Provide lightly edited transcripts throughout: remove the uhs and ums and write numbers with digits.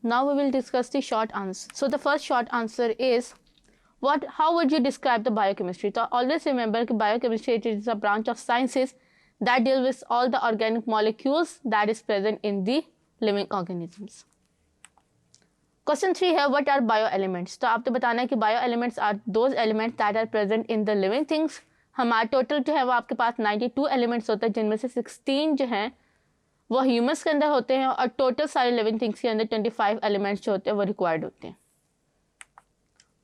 Now we will discuss the short answer. So the first short answer is how would you describe the biochemistry? So always remember that biochemistry is a branch of sciences that deals with all the organic molecules that is present in the living organisms. Question 3 है what are bioelements? तो आपको बताना है कि bioelements are those elements that are present in the living things. हमारा total जो है वो आपके पास 92 एलिमेंट्स होते हैं, जिनमें से 16 जो हैं वो ह्यूमस के अंदर होते हैं और टोटल सारे लिविंग थिंग्स के अंदर 25 एलिमेंट्स जो होते हैं वो रिक्वायर्ड होते हैं.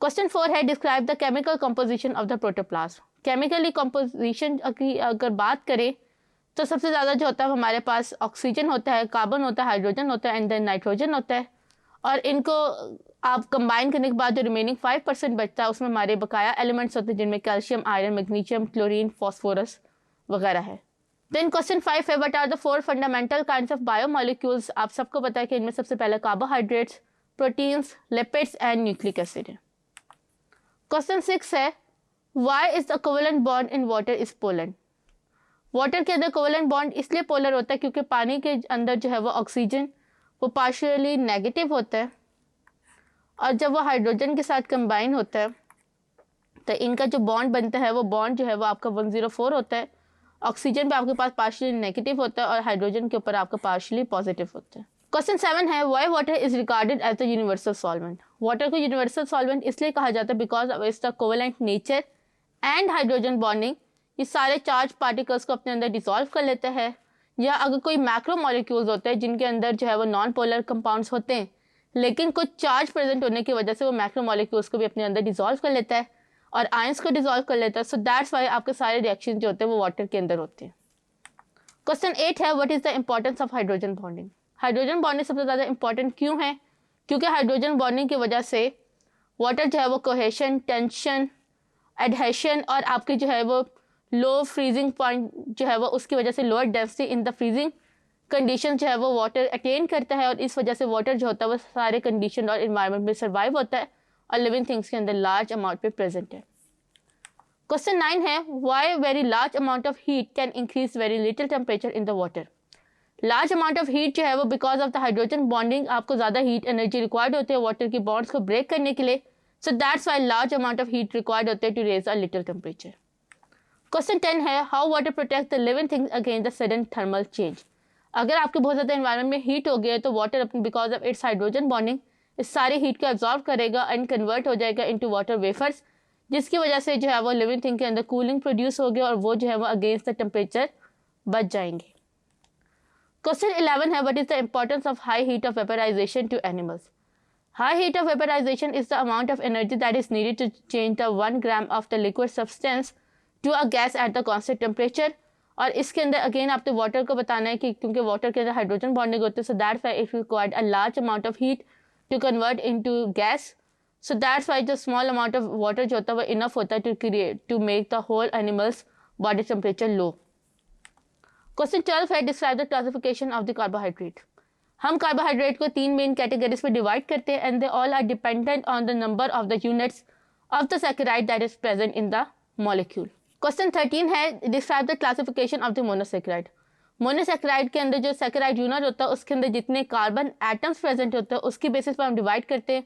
क्वेश्चन 4 है describe the chemical composition of the protoplasm. Chemically composition की अगर बात करें तो सबसे ज़्यादा जो होता है हमारे पास ऑक्सीजन होता है, कार्बन होता है, हाइड्रोजन होता है एंड देन नाइट्रोजन होता है. और इनको आप कंबाइन करने के बाद जो रिमेनिंग 5% बचता है उसमें हमारे बकाया एलिमेंट्स होते हैं, जिनमें calcium, iron, magnesium, chlorine, phosphorus वगैरह है. देन क्वेश्चन 5 है what are the 4 fundamental kinds of biomolecules. आप सबको पता है कि इनमें सबसे पहले carbohydrates, proteins, lipids and nucleic acid है. क्वेश्चन 6 है why is the covalent bond in water is polar. Water के अंदर कोवेलेंट बॉन्ड इसलिए पोलर होता है क्योंकि पानी के अंदर जो है वो ऑक्सीजन वो पार्शियली नेगेटिव होता है और जब वो हाइड्रोजन के साथ कंबाइन होता है तो इनका जो बॉन्ड बनता है वो बॉन्ड जो है वो आपका 104 होता है. ऑक्सीजन पे आपके पास पार्शियली नेगेटिव होता है और हाइड्रोजन के ऊपर आपका पार्शियली पॉजिटिव होता है. क्वेश्चन 7 है why water is regarded as the universal solvent. Water को यूनिवर्सल सॉल्वेंट इसलिए कहा जाता है because of its the covalent nature and hydrogen bonding. ये सारे चार्ज पार्टिकल्स को अपने अंदर डिसॉल्व कर लेते हैं. या अगर कोई मैक्रो मॉलिक्यूल्स होते हैं जिनके अंदर जो है वो नॉन पोलर कंपाउंड्स होते हैं लेकिन कुछ चार्ज प्रेजेंट होने की वजह से वो मैक्रो मॉलिक्यूल्स को भी अपने अंदर डिसॉल्व कर लेता है और आयंस को डिसॉल्व कर लेता है. सो दैट्स वाई आपके सारे रिएक्शन जो होते हैं वो वाटर के अंदर होते हैं. क्वेश्चन 8 है what is the importance of hydrogen bonding. Hydrogen bonding सबसे ज़्यादा इंपॉर्टेंट क्यों है? क्योंकि हाइड्रोजन बॉन्डिंग की वजह से वाटर जो है वो कोहेशन, टेंशन, एडहेशन और आपकी जो है वो लो फ्रीजिंग पॉइंट जो है वो उसकी वजह से lower density in the freezing condition जो है वो वाटर अटेन करता है और इस वजह से वाटर जो होता है वो सारे कंडीशन और इन्वायरमेंट में सर्वाइव होता है और लिविंग थिंग्स के अंदर लार्ज अमाउंट पे प्रेजेंट है. क्वेश्चन 9 है why very large amount of heat can increase very little temperature in the water. Large amount of heat जो है वो because of the hydrogen bonding आपको ज़्यादा हीट एनर्जी रिक्वायर्ड होती है वाटर की बॉन्ड्स को ब्रेक करने के लिए. So that's why large amount of heat required होते हैं to raise a little temperature. Question 10 है how water protect the living things against the sudden thermal change. अगर आपके बहुत ज़्यादा एनवायरनमेंट में हीट हो गया है तो वाटर अपनी because of it's hydrogen bonding इस सारी हीट को एब्जॉर्व करेगा एंड कन्वर्ट हो जाएगा इनटू वाटर वेफर्स, जिसकी वजह से जो है वो लिविंग थिंग के अंदर कूलिंग प्रोड्यूस हो गया और वो जो है वो अगेंस्ट द टेम्परेचर बच जाएंगे. क्वेश्चन 11 है what is the importance of high heat of vaporization to animals. High heat of vaporization is the amount of energy that is needed to change the 1 gram of the liquid substance to a gas at the constant temperature. और इसके अंदर again आपको water को बताना है कि क्योंकि water के अंदर हाइड्रोजन बॉन्डिंग होती है so that's why it required a large amount of heat to convert into gas. So that's why जो स्मॉल अमाउंट ऑफ वाटर जो होता है वो इनफ होता है to make the whole animals body temperature low. Question 12 है describe the classification of the carbohydrate. हम carbohydrate को 3 मेन कैटेगरीज में डिवाइड करते हैं and they all are dependent on the number of the units of the saccharide that is present in the molecule. Question 13 है describe the classification of the monosaccharide. Monosaccharide के अंदर जो saccharide unit होता है उसके अंदर जितने कार्बन एटम्स प्रेजेंट होते हैं उसकी बेसिस पर हम डिवाइड करते हैं.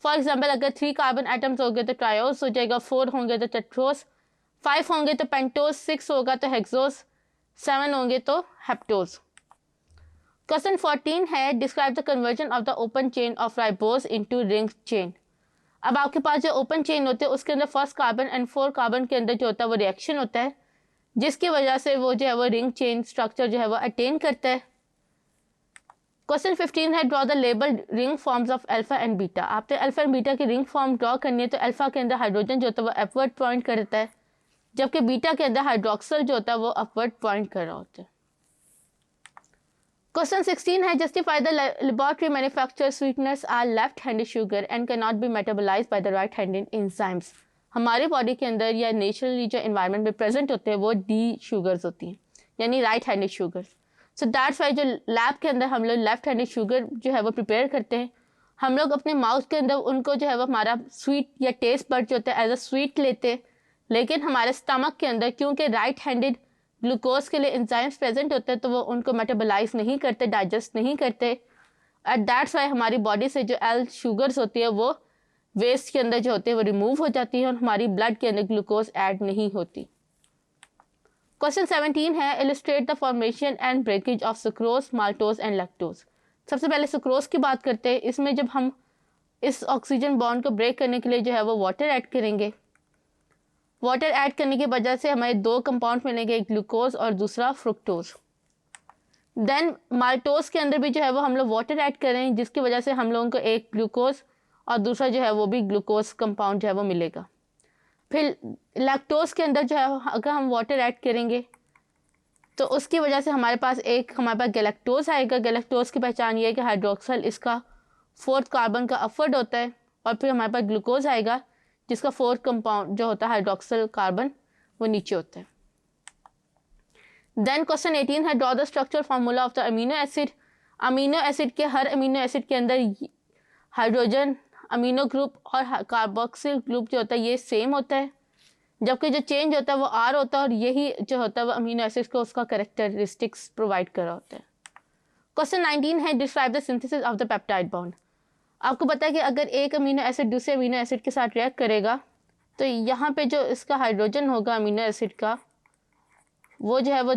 फॉर एग्जांपल अगर 3 कार्बन एटम्स हो गए तो ट्रायोस हो जाएगा, 4 होंगे तो टेट्रोस, 5 होंगे तो पेंटोस, 6 होगा तो हेक्सोस, 7 होंगे तो हेप्टोस. क्वेश्चन 14 है describe the conversion of the open chain of ribose into ring chain. अब आपके पास जो ओपन चेन होते हैं उसके अंदर फर्स्ट कार्बन एंड 4 कार्बन के अंदर जो होता है वो रिएक्शन होता है जिसकी वजह से वो जो है वो रिंग चेन स्ट्रक्चर जो है वो अटेन करता है. क्वेश्चन 15 है draw the label ring forms of alpha and beta. आपने अल्फा एंड बीटा की रिंग फॉर्म ड्रॉ करनी है तो अल्फा के अंदर हाइड्रोजन जो होता है वो अपवर्ड पॉइंट करता है जबकि बीटा के अंदर हाइड्रोक्सल जो होता है वो अपवर्ड पॉइंट कर रहा होता है. क्वेश्चन 16 है justify the laboratory manufacture sweeteners are left handed sugar and can not be metabolized by the right handed enzymes. हमारी बॉडी के अंदर या नेचुरली जो एनवायरनमेंट में प्रेजेंट होते हैं वो डी शुगर्स होती हैं यानी right handed sugars. So that's why जो लैब के अंदर हम लोग लेफ्ट हैंडेड शुगर जो है वो प्रिपेयर करते हैं हम लोग अपने माउथ के अंदर उनको जो है वो हमारा स्वीट या टेस्ट बर्ड जो होता है एज अ स्वीट लेते हैं, लेकिन हमारे स्टमक के अंदर क्योंकि राइट हैंडेड ग्लूकोज के लिए एंजाइम्स प्रेजेंट होते हैं तो वो उनको मेटाबोलाइज नहीं करते, डाइजेस्ट नहीं करते एट दैट्स वाई हमारी बॉडी से जो एल शुगर्स होती है वो वेस्ट के अंदर जो होते हैं वो रिमूव हो जाती है और हमारी ब्लड के अंदर ग्लूकोज ऐड नहीं होती। क्वेश्चन 17 है illustrate the formation and breakage of sucrose, maltose and lactose. सबसे पहले सुक्रोज की बात करते हैं। इसमें जब हम इस ऑक्सीजन बॉन्ड को ब्रेक करने के लिए जो है वो वाटर ऐड करेंगे, वाटर ऐड करने की वजह से हमें दो कंपाउंड मिलेंगे, एक ग्लूकोज और दूसरा फ्रुक्टोज। देन माल्टोज के अंदर भी जो है वो हम लोग वाटर ऐड करें जिसकी वजह से हम लोगों को एक ग्लूकोज और दूसरा जो है वो भी ग्लूकोज कंपाउंड जो है वो मिलेगा। फिर लैक्टोज के अंदर जो है अगर हम वाटर ऐड करेंगे तो उसकी वजह से हमारे पास गैलेक्टोज आएगा। गैलेक्टोज की पहचान ये है कि हाइड्रोक्सल इसका 4th कार्बन का अपवर्ड होता है और फिर हमारे पास ग्लूकोज आएगा जिसका 4th कंपाउंड जो होता है हाइड्रोक्सल कार्बन वो नीचे होता है। देन क्वेश्चन 18 है draw the structure formula of the amino acid. Amino acid के हर अमीनो एसिड के अंदर हाइड्रोजन अमीनो ग्रुप और कार्बोक्सिल ग्रुप जो होता है ये सेम होता है, जबकि जो चेंज होता है वो आर होता है और यही जो होता है वो अमीनो एसिड को उसका कैरेक्टरिस्टिक्स प्रोवाइड कर रहा होता है। क्वेश्चन 19 है describe the synthesis of the peptide bond. आपको पता है कि अगर एक अमीनो एसिड दूसरे अमीनो एसिड के साथ रिएक्ट करेगा तो यहाँ पे जो इसका हाइड्रोजन होगा अमीनो एसिड का वो जो है वो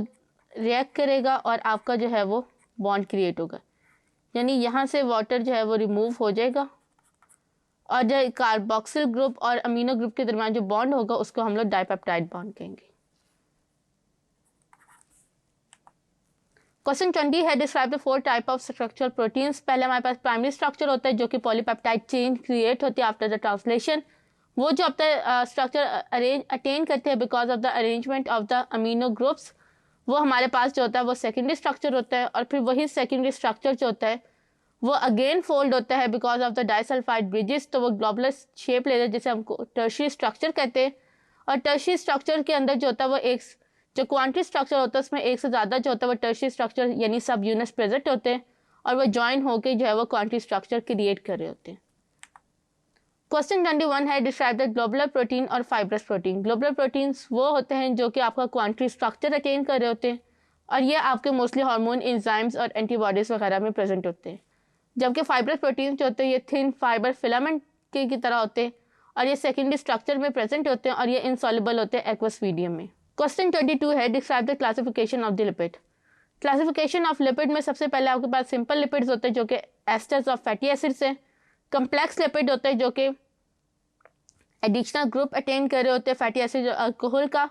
रिएक्ट करेगा और आपका जो है वो बॉन्ड क्रिएट होगा, यानी यहाँ से वाटर जो है वो रिमूव हो जाएगा और जो कार्बोक्सिल ग्रुप और अमीनो ग्रुप के दरमियान जो बॉन्ड होगा उसको हम लोग डाइपेप्टाइड बॉन्ड कहेंगे। क्वेश्चन 20 है describe the 4 type of structural proteins. पहले हमारे पास प्राइमरी स्ट्रक्चर होता है जो कि पॉलीपेप्टाइड चेन क्रिएट होती है आफ्टर द ट्रांसलेशन। वो जो अपना स्ट्रक्चर अटेन करते हैं because of the arrangement of the amino groups, वो हमारे पास जो होता है वो सेकेंडरी स्ट्रक्चर होता है और फिर वही सेकेंडरी स्ट्रक्चर जो होता है वो अगेन फोल्ड होता है because of the disulphide bridges, तो वो ग्लोबुलर शेप लेता है जिसे हमको टर्शियरी स्ट्रक्चर कहते हैं। और टर्शियरी स्ट्रक्चर के अंदर जो होता है वो एक जो क्वांटरी स्ट्रक्चर होता है उसमें एक से ज़्यादा जो होता है वो टर्शियरी स्ट्रक्चर यानी सब यूनिट्स प्रेजेंट होते हैं और वो ज्वाइन होकर जो है वो क्वांटरी स्ट्रक्चर क्रिएट कर रहे होते हैं। क्वेश्चन 21 है डिस्क्राइब द ग्लोबुलर प्रोटीन और फाइब्रस प्रोटीन। ग्लोबुलर प्रोटीन्स वो होते हैं जो कि आपका क्वांटरी स्ट्रक्चर अटेन कर रहे होते हैं और ये आपके मोस्टली हार्मोन, एंजाइम्स और एंटीबॉडीज़ वगैरह में प्रेजेंट होते हैं, जबकि फाइब्रस प्रोटीन जो होते हैं ये थिन फाइबर फिलामेंट की तरह होते हैं और ये सेकेंडरी स्ट्रक्चर में प्रेजेंट होते हैं और ये इनसॉल्युबल होते हैं एक्वस मीडियम में। क्वेश्चन 22 है describe the classification of the lipid. Classification of lipid में सबसे पहले आपके पास सिंपल लिपिड्स होते हैं जो कि एस्टर्स ऑफ फैटी एसिड्स हैं। कम्प्लेक्स लिपिड होते हैं जो कि एडिशनल ग्रुप अटेन कर रहे होते हैं फैटी एसिड और अल्कोहल का।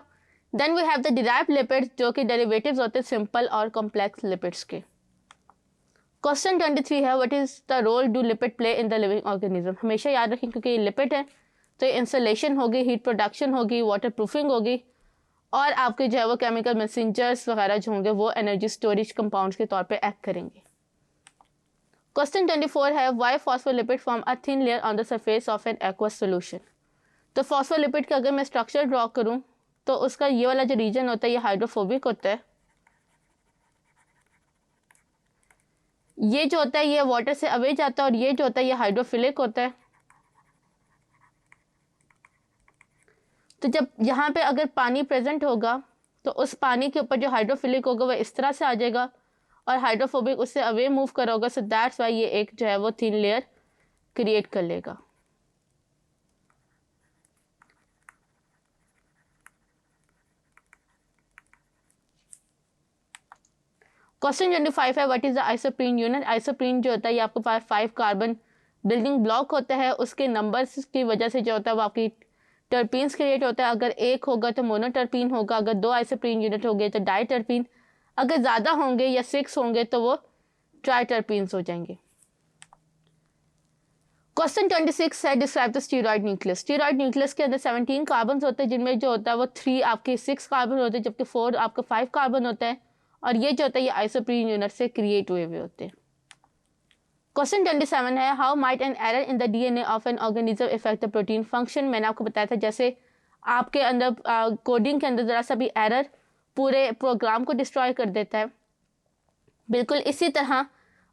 Then we have the derived lipids जो कि डेरिवेटिव्स होते हैं सिंपल और कॉम्प्लेक्स लिपिड्स के। क्वेश्चन 23 है what is the role do lipid play in the living organism. हमेशा याद रखें क्योंकि ये लिपिड है तो ये इंसुलेशन होगी, हीट प्रोडक्शन होगी, वाटर प्रूफिंग होगी और आपके जो है वो केमिकल मैसेंजर्स वगैरह जो होंगे वो एनर्जी स्टोरेज कंपाउंड्स के तौर पे एक्ट करेंगे। क्वेश्चन 24 है why phospholipid form a thin layer on the surface of an aqueous solution. तो फॉस्फोलिपिड का अगर मैं स्ट्रक्चर ड्रॉ करूँ तो उसका ये वाला जो रीजन होता है ये हाइड्रोफोबिक होता है, ये जो होता है ये वाटर से अवे जाता है और ये जो होता है ये हाइड्रोफिलिक होता है। तो जब यहाँ पे अगर पानी प्रेजेंट होगा तो उस पानी के ऊपर जो हाइड्रोफिलिक होगा वह इस तरह से आ जाएगा और हाइड्रोफोबिक उससे अवे मूव करोगा, सो दैट्स वाई ये एक जो है वो थिन लेयर क्रिएट कर लेगा। क्वेश्चन 25 है what is the isoprene unit. Isoprene जो होता है ये आपके पास 5 कार्बन बिल्डिंग ब्लॉक होता है, उसके नंबर्स की वजह से जो होता है वो आपकी टर्पीन्स क्रिएट होता है। अगर एक होगा तो मोनोटर्पीन होगा, अगर 2 आइसोप्रीन यूनिट होंगे तो डाइटर्पीन, अगर ज़्यादा होंगे या 6 होंगे तो वो ट्राइटर्पीन्स हो जाएंगे। क्वेश्चन 26 है describe the steroid nucleus. Steroid nucleus के अंदर 17 कार्बन होते हैं जिनमें जो होता है वो 3 आपके 6 कार्बन होते हैं जबकि 4 आपका 5 कार्बन होता है और ये जो होता है ये आइसोप्रीन यूनिट से क्रिएट हुए हुए होते हैं। क्वेश्चन 27 है how might an error in the DNA of an organism effect the protein function. मैंने आपको बताया था जैसे आपके अंदर कोडिंग के अंदर ज़रा सा भी एरर पूरे प्रोग्राम को डिस्ट्रॉय कर देता है, बिल्कुल इसी तरह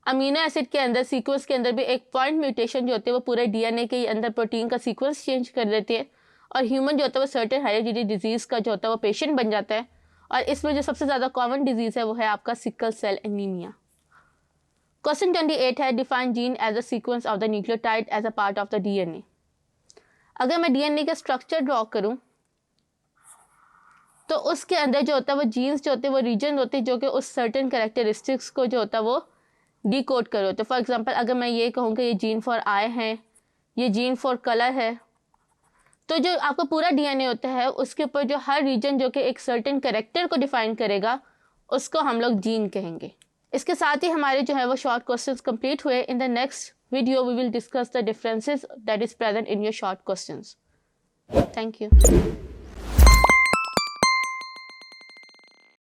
अमीनो एसिड के अंदर सीक्वेंस के अंदर भी एक पॉइंट म्यूटेशन जो होती है वो पूरे डीएनए के अंदर प्रोटीन का सीक्वेंस चेंज कर देती है और ह्यूमन जो होता है वो सर्टेन हेरिडिटरी डिजीज़ का जो होता है वो पेशेंट बन जाता है और इसमें जो सबसे ज़्यादा कॉमन डिजीज़ है वो है आपका सिकल सेल एनीमिया। क्वेश्चन 28 है define gene as a sequence of the nucleotide as a part of the DNA. अगर मैं डीएनए का स्ट्रक्चर ड्रॉ करूं तो उसके अंदर जो होता है वो जीन्स जो होते हैं वो रीजन होते हैं जो कि उस सर्टेन कैरेक्टरिस्टिक्स को जो होता है वो डिकोड करो। तो फॉर एग्जांपल अगर मैं ये कहूँ कि ये जीन फॉर आई है, ये जीन फॉर कलर है, तो जो आपका पूरा डीएनए होता है उसके ऊपर जो हर रीजन जो कि एक सर्टेन कैरेक्टर को डिफाइन करेगा उसको हम लोग जीन कहेंगे। इसके साथ ही हमारे जो है वो शॉर्ट क्वेश्चंस कंप्लीट हुए। In the next video we will discuss the differences that is present in your short questions. Thank you.